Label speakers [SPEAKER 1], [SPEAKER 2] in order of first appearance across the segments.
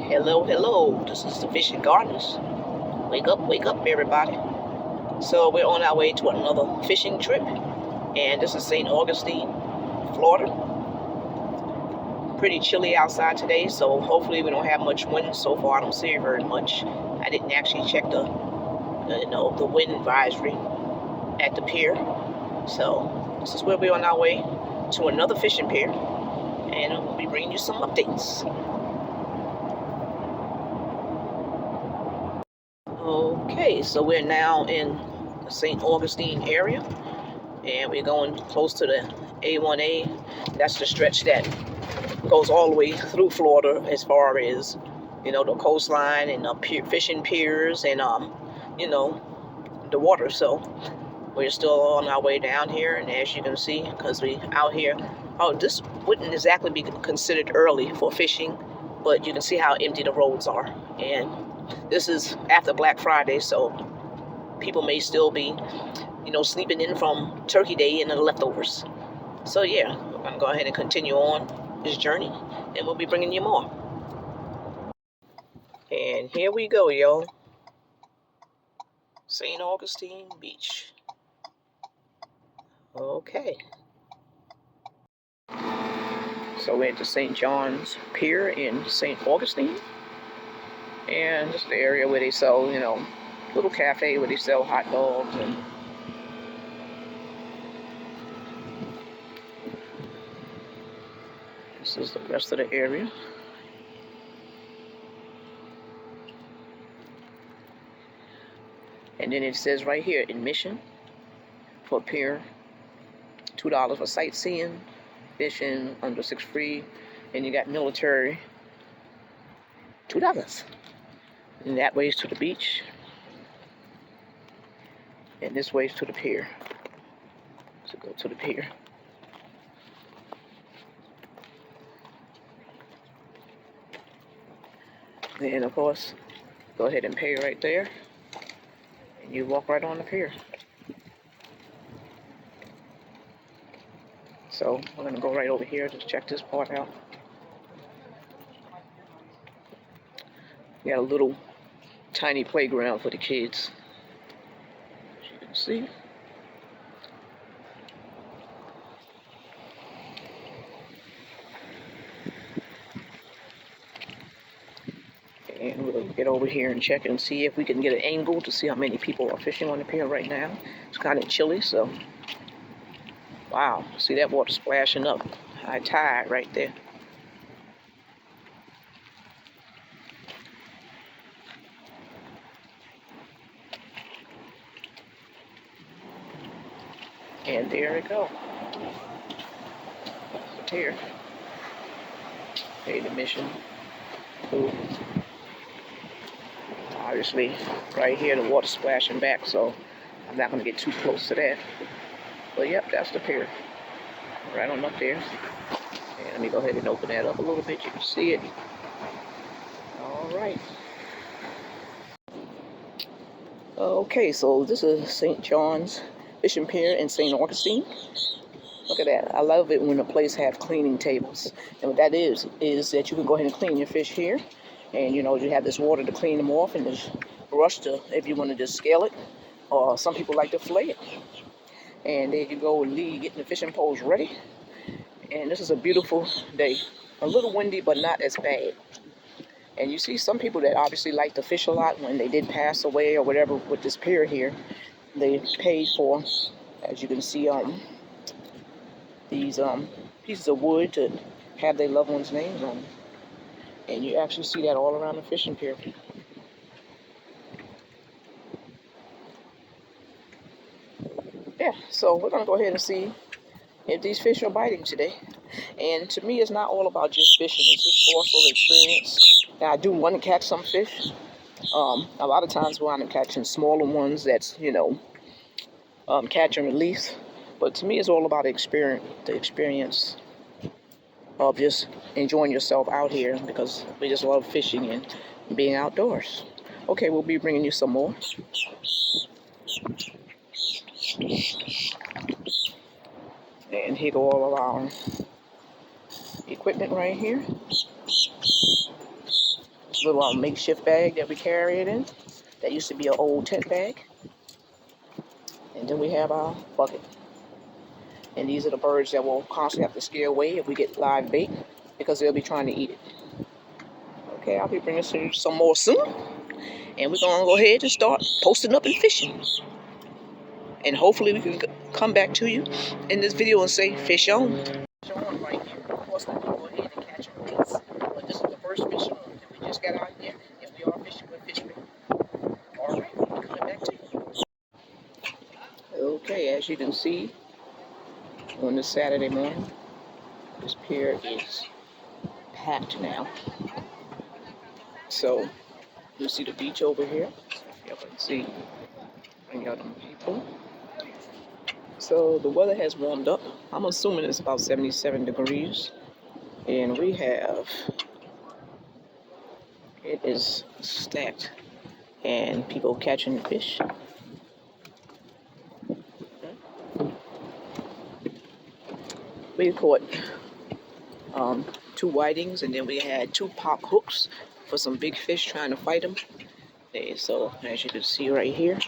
[SPEAKER 1] Hello, hello. This is the Fishing Gardeners. Wake up, everybody. So we're on our way to another fishing trip, and this is St. Augustine, Florida. Pretty chilly outside today, so hopefully we don't have much wind. So far, I don't see very much. I didn't actually check the wind advisory at the pier. So this is where we're on our way to another fishing pier, and we'll be bringing you some updates. Okay, so we're now in the St. Augustine area, and we're going close to the A1A. That's the stretch that goes all the way through Florida as far as, the coastline and fishing piers and, the water. So we're still on our way down here, and as you can see, because we out here, this wouldn't exactly be considered early for fishing, but you can see how empty the roads are. And this is after Black Friday, so people may still be, sleeping in from Turkey Day and the leftovers. So yeah, we're going to go ahead and continue on this journey, and we'll be bringing you more. And here we go, y'all. St. Augustine Beach. Okay. So we're at the St. John's Pier in St. Augustine. And this is the area where they sell, little cafe where they sell hot dogs and this is the rest of the area. And then it says right here, admission for pier, $2 for sightseeing, fishing, under 6 free, and you got military, $2. And that ways to the beach, and this ways to the pier. So go to the pier. And of course, go ahead and pay right there, and you walk right on the pier. So we're gonna go right over here to check this part out. We got a little tiny playground for the kids, as you can see. And we'll get over here and check and see if we can get an angle to see how many people are fishing on the pier right now. It's kind of chilly, so wow, see that water splashing up. High tide right there. And there we go. It's here. Paid admission. Ooh. Obviously, right here the water's splashing back, so I'm not going to get too close to that. But yep, that's the pier. Right on up there. And let me go ahead and open that up a little bit. You can see it. All right. Okay, so this is St. John's Fishing Pier in St. Augustine. Look at that. I love it when a place has cleaning tables. And what that is that you can go ahead and clean your fish here. And, you have this water to clean them off and this brush to, if you want to just scale it. Or some people like to fillet it. And there you go, getting the fishing poles ready. And this is a beautiful day. A little windy, but not as bad. And you see some people that obviously like to fish a lot when they did pass away or whatever with this pier here. They paid for, as you can see, these pieces of wood to have their loved ones' names on them. And you actually see that all around the fishing pier. Yeah, so we're going to go ahead and see if these fish are biting today. And to me, it's not all about just fishing. It's just also the experience. Now, I do want to catch some fish. A lot of times we're catching smaller ones that's, catch and release. But to me, it's all about the experience of just enjoying yourself out here, because we just love fishing and being outdoors. Okay, we'll be bringing you some more. And here go all of our equipment right here. little makeshift bag that we carry it in. That used to be an old tent bag. And then we have our bucket. And these are the birds that we'll constantly have to scare away if we get live bait, because they'll be trying to eat it. Okay, I'll be bringing some more soon. And we're going to go ahead and start posting up and fishing. And hopefully we can come back to you in this video and say, fish on. Fish on right here. Of course, we're going to go ahead and catch a release. But this is the first fish on that we just got out here. If we are fishing with fish bait. Alright, we'll be coming back to you. Okay, as you can see, on this Saturday morning, this pier is packed now. So, you see the beach over here. You can see, bring out them people. So, the weather has warmed up. I'm assuming it's about 77 degrees. And we have, it is stacked. And people catching fish. We caught 2 whitings, and then we had 2 pop hooks for some big fish trying to fight them. Okay, so as you can see right here,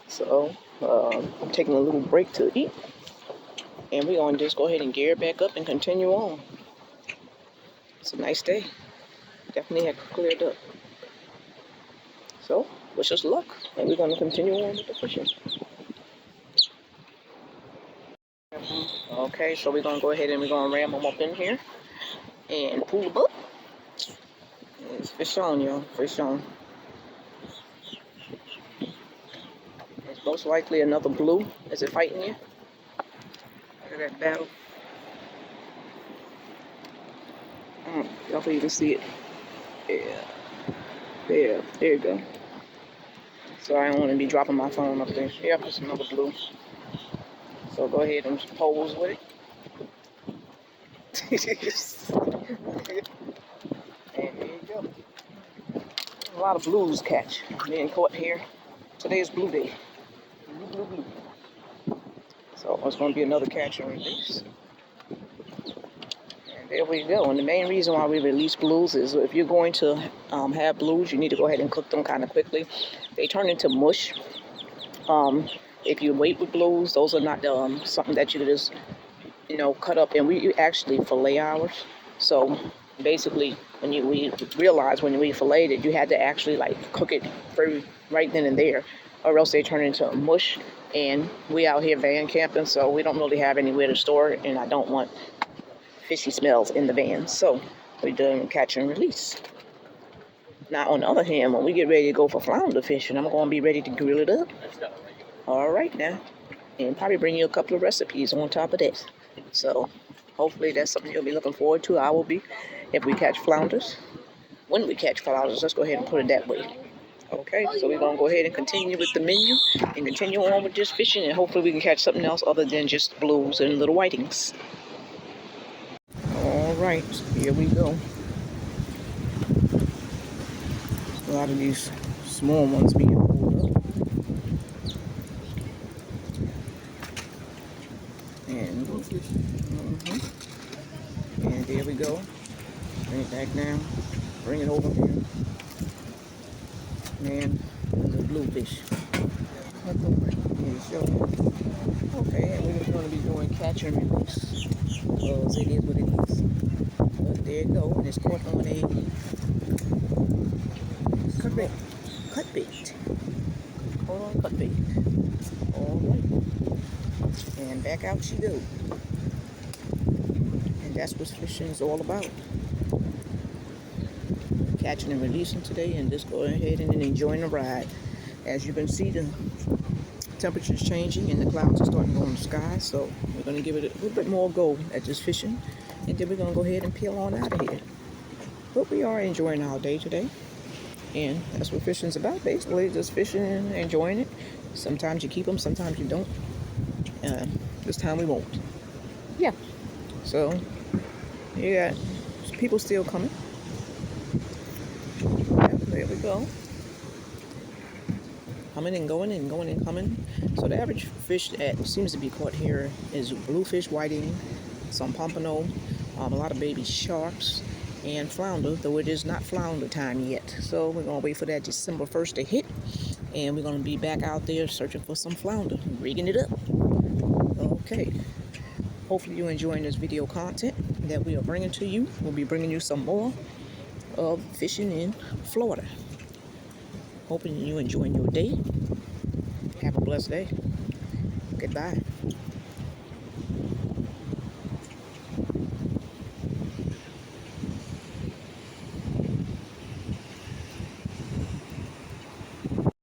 [SPEAKER 1] so I'm taking a little break to eat, and we're going to just go ahead and gear back up and continue on. It's a nice day. Definitely had cleared up. So wish us luck, and we're going to continue on with the fishing. Okay, so we're going to go ahead and we're going to ram them up in here and pull them up. It's fish on, y'all. Fish on. It's most likely another blue. Is it fighting you? Look at that battle. Y'all can even see it. Yeah. There you go. So I don't want to be dropping my phone up there. Yep, it's another blue. So go ahead and pose with it. And there you go. A lot of blues catch being caught here. Today is blue day. Blue. So it's going to be another catch and release. And there we go. And the main reason why we release blues is if you're going to have blues, you need to go ahead and cook them kind of quickly. They turn into mush. If you wait with blues, those are not something that you can just, cut up. And we actually fillet ours. So basically, we realized when we filleted it, you had to actually cook it right then and there, or else they turn into mush. And we out here van camping, so we don't really have anywhere to store it, and I don't want fishy smells in the van. So we're doing catch and release. Now, on the other hand, when we get ready to go for flounder fishing, I'm going to be ready to grill it up. All right now. And probably bring you a couple of recipes on top of that. So hopefully that's something you'll be looking forward to. I will be, if we catch flounders. When we catch flounders, let's go ahead and put it that way. Okay, so we're going to go ahead and continue with the menu and continue on with just fishing, and hopefully we can catch something else other than just blues and little whitings. All right, here we go. A lot of these small ones being pulled up. And there we go. Bring it back down. Bring it over here. And the bluefish. Okay, and we're just going to be doing catch and release, because it is what it is. But there you go. And it's caught on a cut bait. Caught on cut bait. All right. And back out she goes. And that's what fishing is all about. Catching and releasing today, and just go ahead and enjoying the ride. As you can see, the temperature is changing and the clouds are starting to go in the sky, so we're going to give it a little bit more go at just fishing, and then we're going to go ahead and peel on out of here. But we are enjoying our day today, and that's what fishing is about, basically, just fishing and enjoying it. Sometimes you keep them, sometimes you don't. This time we won't. Yeah, so you got people still coming. There we go. coming and going and going and coming. So the average fish that seems to be caught here is bluefish, whiting, some pompano, a lot of baby sharks, and flounder, though it is not flounder time yet. So we're going to wait for that December 1st to hit, and we're going to be back out there searching for some flounder, rigging it up. Okay. Hopefully you're enjoying this video content that we are bringing to you. We'll be bringing you some more of fishing in Florida. Hoping you enjoying your day. Have a blessed day. Goodbye.